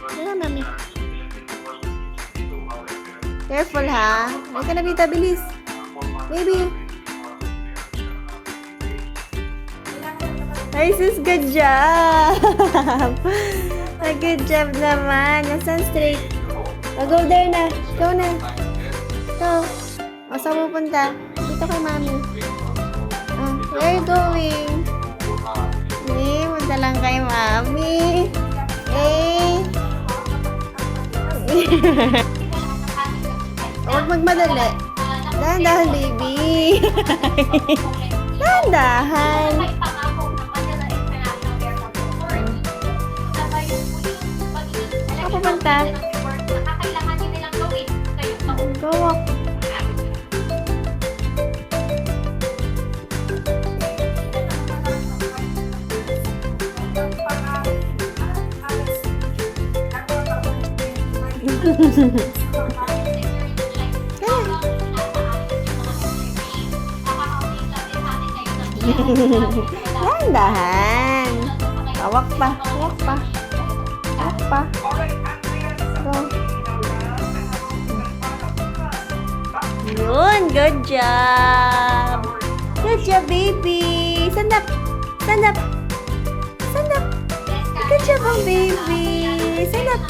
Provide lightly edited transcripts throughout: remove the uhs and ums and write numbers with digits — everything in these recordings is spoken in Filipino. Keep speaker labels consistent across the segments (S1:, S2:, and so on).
S1: Wala, mami. Careful, ha? Huwag ka na, Bita. Bilis. Baby. Ay, sis, good job! Good job naman. Nasaan straight? Go there na. Go na. Go. O, saan pupunta? Dito kay mami. Where you going? Punta lang kay mami. Huwag magmadali. Dahan-dahan, baby. Dahan-dahan. Saan pupunta? Go walk. Dahan-dahan. Walk pa. Walk pa. Walk pa. Go. Yun. Good job. Good job, baby. Stand up. Stand up. Stand up. Good job, oh, baby. Stand up.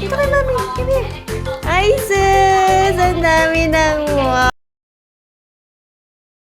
S1: Dito kay mami. Come here. Ay, sis. Ang dami ng